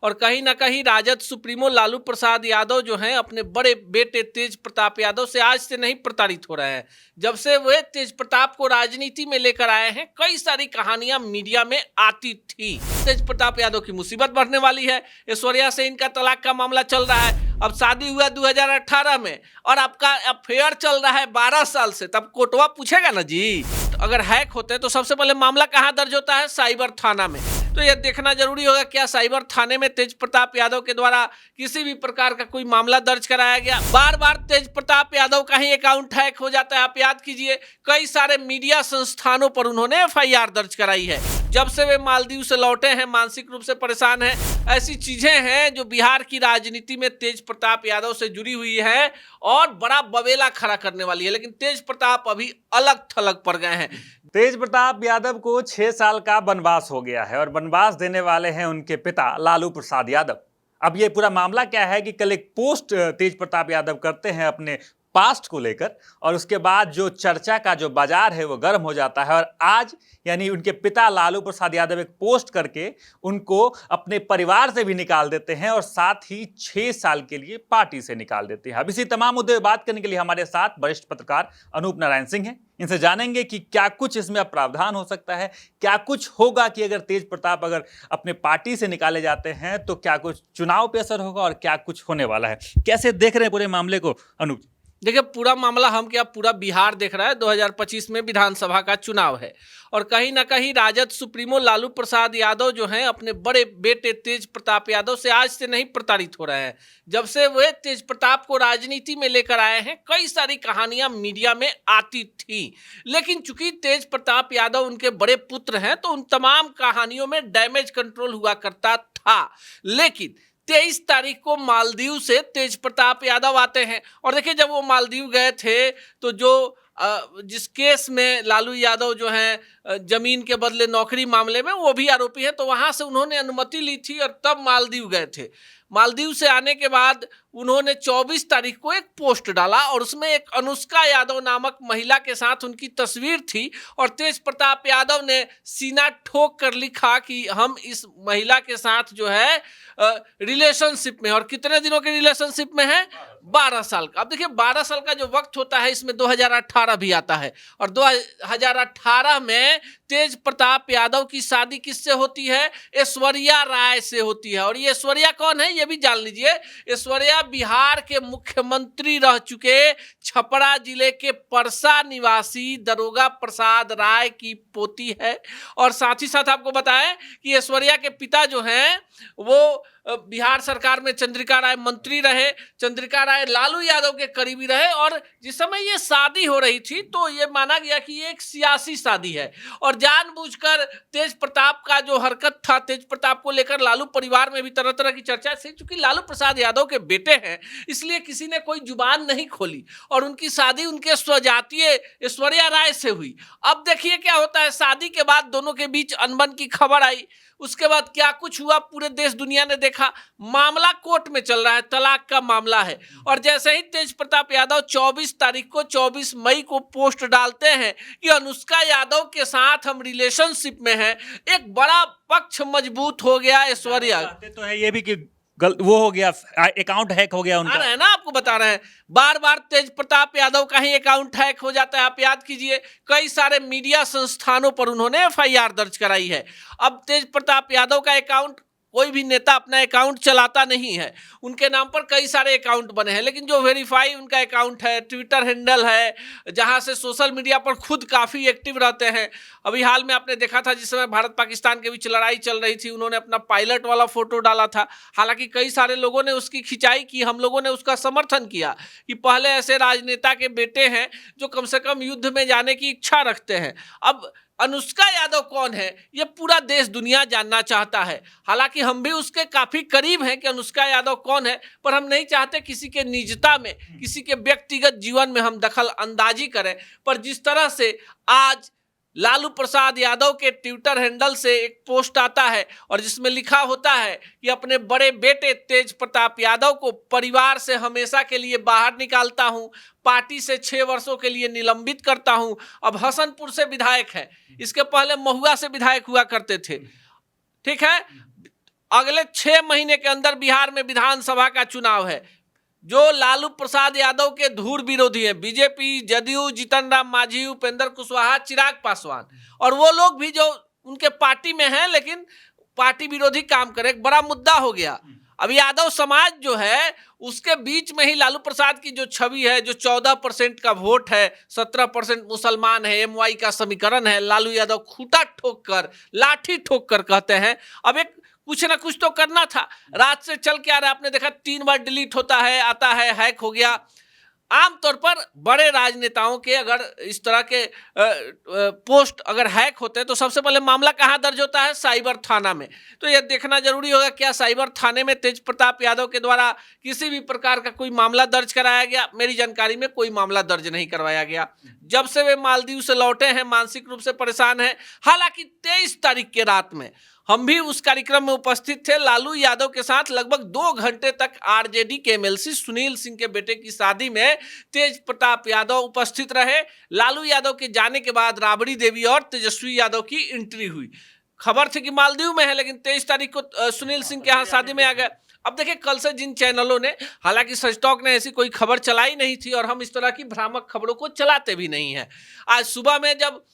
और कहीं ना कहीं राजद सुप्रीमो लालू प्रसाद यादव जो हैं अपने बड़े बेटे तेज प्रताप यादव से आज से नहीं प्रताड़ित हो रहे हैं। जब से वे तेज प्रताप को राजनीति में लेकर आए हैं, कई सारी कहानियां मीडिया में आती थी। तेज प्रताप यादव की मुसीबत बढ़ने वाली है। ऐश्वर्या से इनका तलाक का मामला चल रहा है। अब शादी हुआ 2018 में और आपका अफेयर चल रहा है 12 साल से, तब कोर्टवा पूछेगा ना जी। तो अगर हैक होते हैं तो सबसे पहले मामला कहाँ दर्ज होता है? साइबर थाना में। तो यह देखना जरूरी होगा क्या साइबर थाने में तेज प्रताप यादव के द्वारा किसी भी प्रकार का कोई मामला दर्ज कराया गया। बार बार तेज प्रताप यादव का ही अकाउंट हैक हो जाता है। आप याद कीजिए, कई सारे मीडिया संस्थानों पर उन्होंने एफआईआर दर्ज कराई है। जब से वे मालदीव से लौटे हैं, मानसिक रूप से परेशान हैं। ऐसी चीजें हैं जो बिहार की राजनीति में तेज प्रताप यादव से जुड़ी हुई है और बड़ा बवेला खड़ा करने वाली है। लेकिन तेज प्रताप अभी अलग थलग पड़ गए हैं। तेज प्रताप यादव को 6 साल का वनवास हो गया है और वनवास देने वाले हैं उनके पिता लालू प्रसाद यादव। अब ये पूरा मामला क्या है कि कल एक पोस्ट तेज प्रताप यादव करते हैं अपने पास्ट को लेकर, और उसके बाद जो चर्चा का जो बाजार है वो गर्म हो जाता है। और आज यानी उनके पिता लालू प्रसाद यादव एक पोस्ट करके उनको अपने परिवार से भी निकाल देते हैं और साथ ही 6 साल के लिए पार्टी से निकाल देते हैं। अब इसी तमाम मुद्दे पर बात करने के लिए हमारे साथ वरिष्ठ पत्रकार अनूप नारायण सिंह हैं। इनसे जानेंगे कि क्या कुछ इसमें अब प्रावधान हो सकता है, क्या कुछ होगा कि अगर तेज प्रताप अगर अपने पार्टी से निकाले जाते हैं तो क्या कुछ चुनाव पे असर होगा और क्या कुछ होने वाला है। कैसे देख रहे हैं पूरे मामले को अनूप? देखिए, पूरा मामला हम क्या पूरा बिहार देख रहा है। 2025 में विधानसभा का चुनाव है और कहीं ना कहीं राजद सुप्रीमो लालू प्रसाद यादव जो हैं अपने बड़े बेटे तेज प्रताप यादव से आज से नहीं प्रताड़ित हो रहे हैं। जब से वे तेज प्रताप को राजनीति में लेकर आए हैं, कई सारी कहानियां मीडिया में आती थी। लेकिन चूंकि तेज प्रताप यादव उनके बड़े पुत्र हैं तो उन तमाम कहानियों में डैमेज कंट्रोल हुआ करता था। लेकिन 23 तारीख को मालदीव से तेज प्रताप यादव आते हैं और देखिए, जब वो मालदीव गए थे तो जो जिस केस में लालू यादव जो हैं जमीन के बदले नौकरी मामले में वो भी आरोपी हैं, तो वहां से उन्होंने अनुमति ली थी और तब मालदीव गए थे। मालदीव से आने के बाद उन्होंने 24 तारीख को एक पोस्ट डाला और उसमें एक अनुष्का यादव नामक महिला के साथ उनकी तस्वीर थी और तेज प्रताप यादव ने सीना ठोक कर लिखा कि हम इस महिला के साथ जो है रिलेशनशिप में, और कितने दिनों के रिलेशनशिप में है? 12 साल का। अब देखिए, 12 साल का जो वक्त होता है इसमें 2018 भी आता है और 2018 में तेज प्रताप यादव की शादी किससे होती है? ऐश्वर्या राय से होती है। और ये ऐश्वर्या कौन है ये भी जान लीजिए। ऐश्वर्या बिहार के मुख्यमंत्री रह चुके छपरा जिले के परसा निवासी दरोगा प्रसाद राय की पोती है। और साथ ही साथ आपको बताएं कि ऐश्वर्या के पिता जो हैं वो बिहार सरकार में चंद्रिका राय मंत्री रहे। चंद्रिका राय लालू यादव के करीबी रहे और जिस समय ये शादी हो रही थी तो ये माना गया कि ये एक सियासी शादी है और जानबूझकर तेज प्रताप का जो हरकत था, तेज प्रताप को लेकर लालू परिवार में भी तरह तरह की चर्चा थी। चूंकि लालू प्रसाद यादव के बेटे हैं इसलिए किसी ने कोई जुबान नहीं खोली और उनकी शादी उनके स्वजातीय ऐश्वर्या राय से हुई। अब देखिए क्या होता है, शादी के बाद दोनों के बीच अनबन की खबर आई। उसके बाद क्या कुछ हुआ पूरे देश दुनिया ने देखा। मामला कोर्ट में चल रहा है, तलाक का मामला है। और जैसे ही तेज प्रताप यादव 24 तारीख को 24 मई को पोस्ट डालते हैं कि अनुष्का यादव के साथ हम रिलेशनशिप में हैं, एक बड़ा पक्ष मजबूत हो गया। ऐश्वर्या तो है ये भी कि वो हो गया, अकाउंट हैक हो गया उनका, है ना, आपको बता रहे हैं। बार बार तेज प्रताप यादव का ही अकाउंट हैक हो जाता है। आप याद कीजिए, कई सारे मीडिया संस्थानों पर उन्होंने एफआईआर दर्ज कराई है। अब तेज प्रताप यादव का अकाउंट, कोई भी नेता अपना अकाउंट चलाता नहीं है, उनके नाम पर कई सारे अकाउंट बने हैं, लेकिन जो वेरीफाई उनका अकाउंट है, ट्विटर हैंडल है, जहां से सोशल मीडिया पर खुद काफ़ी एक्टिव रहते हैं। अभी हाल में आपने देखा था जिस समय भारत पाकिस्तान के बीच लड़ाई चल रही थी, उन्होंने अपना पायलट वाला फोटो डाला था। हालांकि कई सारे लोगों ने उसकी खिंचाई की, हम लोगों ने उसका समर्थन किया कि पहले ऐसे राजनेता के बेटे हैं जो कम से कम युद्ध में जाने की इच्छा रखते हैं। अब अनुष्का यादव कौन है ये पूरा देश दुनिया जानना चाहता है। हालांकि हम भी उसके काफी करीब हैं कि अनुष्का यादव कौन है, पर हम नहीं चाहते किसी के निजता में, किसी के व्यक्तिगत जीवन में हम दखल अंदाजी करें। पर जिस तरह से आज लालू प्रसाद यादव के ट्विटर हैंडल से एक पोस्ट आता है और जिसमें लिखा होता है कि अपने बड़े बेटे तेज प्रताप यादव को परिवार से हमेशा के लिए बाहर निकालता हूं, पार्टी से 6 वर्षों के लिए निलंबित करता हूं। अब हसनपुर से विधायक है, इसके पहले महुआ से विधायक हुआ करते थे, ठीक है। अगले 6 महीने के अंदर बिहार में विधानसभा का चुनाव है। जो लालू प्रसाद यादव के धूर विरोधी हैं, बीजेपी, जदयू, जीतन राम मांझी, उपेंद्र कुशवाहा, चिराग पासवान, और वो लोग भी जो उनके पार्टी में हैं लेकिन पार्टी विरोधी काम करे, एक बड़ा मुद्दा हो गया। अब यादव समाज जो है उसके बीच में ही लालू प्रसाद की जो छवि है, जो 14% का वोट है, 17% मुसलमान है, MY का समीकरण है, लालू यादव खूंटा ठोक कर, लाठी ठोक कर कहते हैं अब एक कुछ ना कुछ तो करना था। रात से चल के आ रहा है, आपने देखा 3 बार डिलीट होता है, आता है, हैक हो गया। आमतौर पर बड़े राजनेताओं के अगर इस तरह के पोस्ट अगर हैक होते हैं तो सबसे पहले मामला कहाँ दर्ज होता है? साइबर थाना में। तो यह देखना जरूरी होगा क्या साइबर थाने में तेज प्रताप यादव के द्वारा किसी भी प्रकार का कोई मामला दर्ज कराया गया? मेरी जानकारी में कोई मामला दर्ज नहीं करवाया गया। जब से वे मालदीव से लौटे हैं मानसिक रूप से परेशान हैं। हालांकि 23 तारीख के रात में हम भी उस कार्यक्रम में उपस्थित थे। लालू यादव के साथ लगभग 2 घंटे तक आरजेडी के MLC सुनील सिंह के बेटे की शादी में तेज प्रताप यादव उपस्थित रहे। लालू यादव के जाने के बाद राबड़ी देवी और तेजस्वी यादव की एंट्री हुई। खबर थी कि मालदीव में है, लेकिन 23 तारीख को सुनील सिंह के यहाँ शादी में आ गए। अब देखिए, कल से जिन चैनलों ने, हालांकि सच टॉक ने ऐसी कोई खबर चलाई नहीं थी और हम इस तरह की भ्रामक खबरों को चलाते भी नहीं हैं। आज सुबह में जब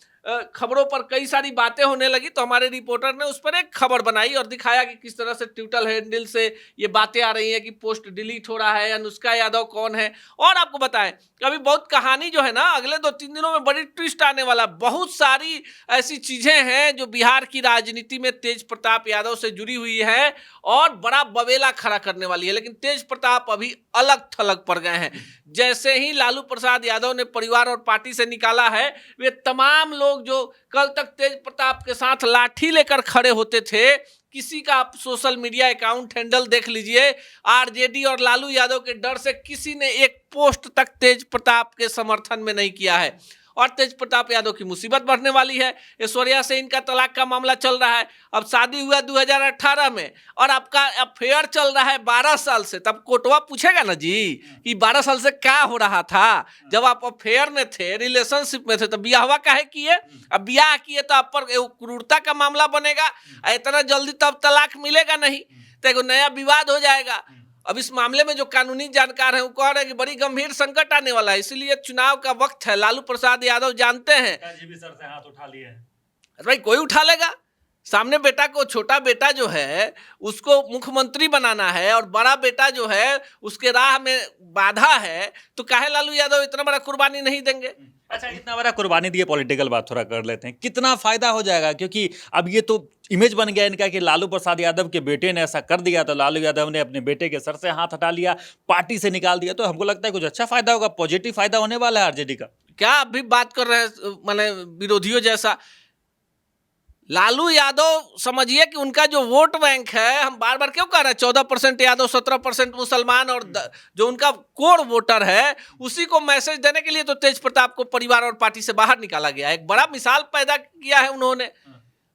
खबरों पर कई सारी बातें होने लगी तो हमारे रिपोर्टर ने उस पर एक खबर बनाई और दिखाया कि किस तरह से ट्विटर हैंडल से ये बातें आ रही हैं कि पोस्ट डिलीट हो रहा है, अनुष्का यादव कौन है। और आपको बताएं, अभी बहुत कहानी जो है ना, अगले 2-3 दिनों में बड़ी ट्विस्ट आने वाला। बहुत सारी ऐसी चीजें हैं जो बिहार की राजनीति में तेज प्रताप यादव से जुड़ी हुई है और बड़ा बवेला खड़ा करने वाली है। लेकिन तेज प्रताप अभी अलग थलग पड़ गए हैं। जैसे ही लालू प्रसाद यादव ने परिवार और पार्टी से निकाला है, वे तमाम लोग जो कल तक तेज प्रताप के साथ लाठी लेकर खड़े होते थे, किसी का आप सोशल मीडिया अकाउंट हैंडल देख लीजिए, आरजेडी और लालू यादव के डर से किसी ने एक पोस्ट तक तेज प्रताप के समर्थन में नहीं किया है। और तेज प्रताप यादव की मुसीबत बढ़ने वाली है। ऐश्वर्या से इनका तलाक का मामला चल रहा है। अब शादी हुआ 2018 में और आपका अफेयर चल रहा है 12 साल से। तब कोर्टवा पूछेगा ना जी कि 12 साल से क्या हो रहा था? जब आप अफेयर में थे, रिलेशनशिप में थे, तो ब्याहवा काहे किए? अब ब्याह किए तो आप पर क्रूरता का मामला बनेगा। इतना जल्दी तब तलाक मिलेगा नहीं, तो एक नया विवाद हो जाएगा। अब इस मामले में जो कानूनी जानकार हैं वो कह रहे हैं कि बड़ी गंभीर संकट आने वाला है, इसलिए चुनाव का वक्त है। लालू प्रसाद यादव जानते हैं जी भी सर से हाथ उठा लिए हैं। भाई कोई उठा लेगा। सामने बेटा को, छोटा बेटा जो है उसको मुख्यमंत्री बनाना है और बड़ा बेटा जो है उसके राह में बाधा है, तो काहे लालू यादव इतना बड़ा कुर्बानी नहीं देंगे? अच्छा, इतना बड़ा कुर्बानी दिए, पॉलिटिकल बात थोड़ा कर लेते हैं। कितना फायदा हो जाएगा? क्योंकि अब ये तो इमेज बन गया इनका कि लालू प्रसाद यादव के बेटे ने ऐसा कर दिया तो लालू यादव ने अपने बेटे के सर से हाथ हटा लिया, पार्टी से निकाल दिया। तो हमको लगता है कुछ अच्छा फायदा होगा, पॉजिटिव फायदा होने वाला है आरजेडी का। क्या आप भी बात कर रहे हैं माने विरोधियों जैसा? लालू यादव समझिए कि उनका जो वोट बैंक है, हम बार बार क्यों कह रहे हैं 14% यादव, 17% मुसलमान और जो उनका कोर वोटर है उसी को मैसेज देने के लिए तो तेज प्रताप को परिवार और पार्टी से बाहर निकाला गया। एक बड़ा मिसाल पैदा किया है उन्होंने।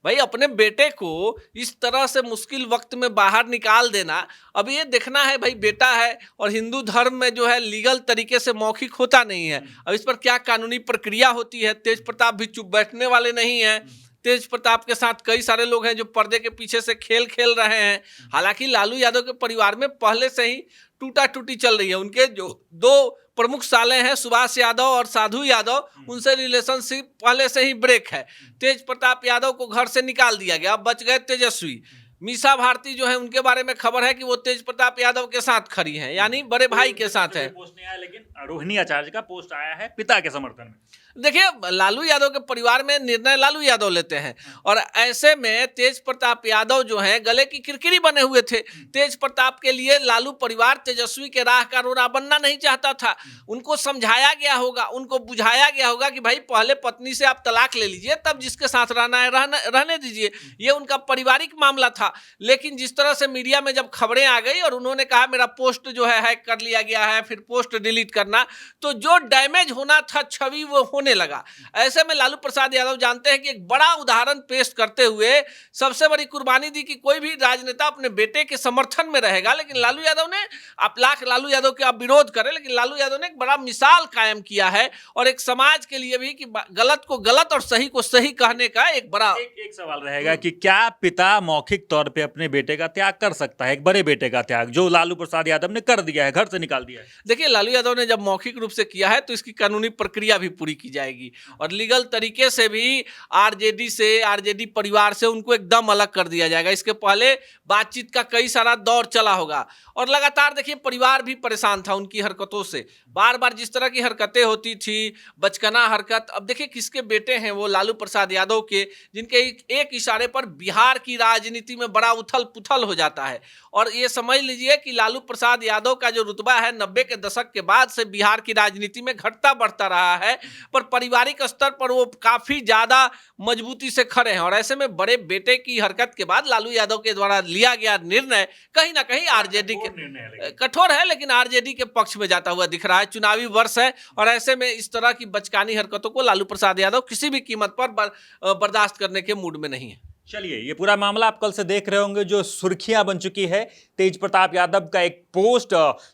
भाई अपने बेटे को इस तरह से मुश्किल वक्त में बाहर निकाल देना, अब ये देखना है भाई, बेटा है और हिंदू धर्म में जो है लीगल तरीके से मौखिक होता नहीं है। अब इस पर क्या कानूनी प्रक्रिया होती है? तेज प्रताप भी चुप बैठने वाले नहीं है। तेज प्रताप के साथ कई सारे लोग हैं जो पर्दे के पीछे से खेल खेल रहे हैं। हालांकि लालू यादव के परिवार में पहले से ही टूटा टूटी चल रही है। उनके जो 2 प्रमुख साले हैं, सुभाष यादव और साधु यादव, उनसे रिलेशनशिप पहले से ही ब्रेक है। तेज प्रताप यादव को घर से निकाल दिया गया, अब बच गए तेजस्वी। मीसा भारती जो है उनके बारे में खबर है कि वो तेज प्रताप यादव के साथ खड़ी हैं, यानी बड़े भाई के साथ है। पोस्ट नहीं आया, लेकिन रोहिणी आचार्य का पोस्ट आया है पिता के समर्थन में। देखिए, लालू यादव के परिवार में निर्णय लालू यादव लेते हैं और ऐसे में तेज प्रताप यादव जो हैं गले की किरकिरी बने हुए थे। तेज प्रताप के लिए लालू परिवार तेजस्वी के राह का रोड़ा बनना नहीं चाहता था। उनको समझाया गया होगा, उनको बुझाया गया होगा कि भाई पहले पत्नी से आप तलाक ले लीजिए, तब जिसके साथ रहना है रहने दीजिए। ये उनका पारिवारिक मामला था। लेकिन जिस तरह से मीडिया में जब खबरें आ गई और उन्होंने कहा मेरा पोस्ट जो है हैक कर लिया गया है, फिर पोस्ट डिलीट करना, तो जो डैमेज होना था छवि वो होने लगा। ऐसे में लालू प्रसाद यादव जानते हैं कि एक बड़ा उदाहरण पेश करते हुए सबसे बड़ी कुर्बानी दी कि कोई भी राजनेता अपने बेटे के समर्थन में रहेगा, लेकिन लालू यादव ने, आप लाख लालू यादव के आप विरोध करें, लेकिन लालू यादव ने एक बड़ा मिसाल कायम किया है और एक समाज के लिए भी कि गलत को गलत और सही को सही कहने का एक बड़ा एक सवाल रहेगा कि क्या पिता मौखिक तौर पे अपने बेटे का त्याग कर सकता है, एक बड़े बेटे का त्याग जो लालू प्रसाद यादव ने कर दिया है, घर से निकाल दिया है? देखिए, लालू यादव ने जब मौखिक रूप से किया है तो इसकी कानूनी प्रक्रिया भी पूरी की जाएगी और लीगल तरीके से भी आरजेडी परिवार से उनको एकदम अलग कर दिया जाएगा। इसके पहले बातचीत का कई सारा दौर चला होगा और लगातार देखिए परिवार भी परेशान था उनकी हरकतों से। बार बार जिस तरह की हरकतें होती थी, बचकाना हरकत, अब देखिए किसके बेटे हैं वो, लालू प्रसाद यादव के, जिनके एक इशारे पर बिहार की राजनीति में बड़ा उथल पुथल हो जाता है। और ये समझ लीजिए कि लालू प्रसाद यादव का जो रुतबा है 90 के दशक के बाद से बिहार की राजनीति में घटता बढ़ता रहा है, पर पारिवारिक स्तर पर वो काफी ज्यादा मजबूती से खड़े हैं। और ऐसे में बड़े बेटे की हरकत के बाद लालू यादव के द्वारा लिया गया निर्णय कहीं ना कहीं आरजेडी के कठोर है, लेकिन आरजेडी के पक्ष में जाता हुआ दिख रहा है। चुनावी वर्ष है और ऐसे में इस तरह की बचकानी हरकतों को लालू प्रसाद यादव किसी भी कीमत पर बर्दाश्त करने के मूड में नहीं है। चलिए, ये पूरा मामला आप कल से देख रहे होंगे जो सुर्खियां बन चुकी है। तेज प्रताप यादव का एक पोस्ट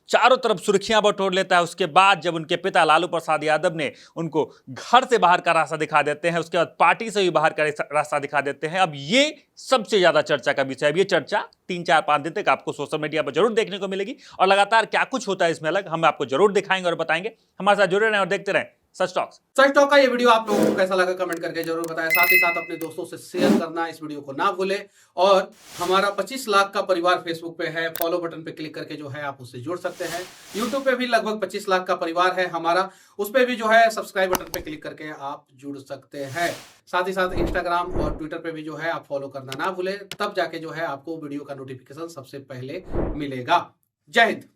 चारों तरफ सुर्खियां बटोर लेता है। उसके बाद जब उनके पिता लालू प्रसाद यादव ने उनको घर से बाहर का रास्ता दिखा देते हैं, उसके बाद पार्टी से भी बाहर का रास्ता दिखा देते हैं। अब ये सबसे ज्यादा चर्चा का विषय है। अब ये चर्चा 3-4-5 दिन तक आपको सोशल मीडिया पर जरूर देखने को मिलेगी और लगातार क्या कुछ होता है इसमें अलग हम आपको जरूर दिखाएंगे और बताएंगे। हमारे साथ जुड़े रहें और देखते रहें सच टॉक का ये वीडियो आप लोगों को कैसा लगा कमेंट करके जरूर बताएं। साथ ही साथ अपने दोस्तों से शेयर करना इस वीडियो को ना भूलें और हमारा 25 लाख का परिवार फेसबुक पे है, फॉलो बटन पे क्लिक करके जो है आप उससे जुड़ सकते हैं। यूट्यूब पे भी लगभग 25 लाख का परिवार है हमारा, उस पे भी जो है सब्सक्राइब बटन पे क्लिक करके आप जुड़ सकते हैं। साथ ही साथ इंस्टाग्राम और ट्विटर पे भी जो है आप फॉलो करना ना भूलें, तब जाके जो है आपको वीडियो का नोटिफिकेशन सबसे पहले मिलेगा। जय हिंद।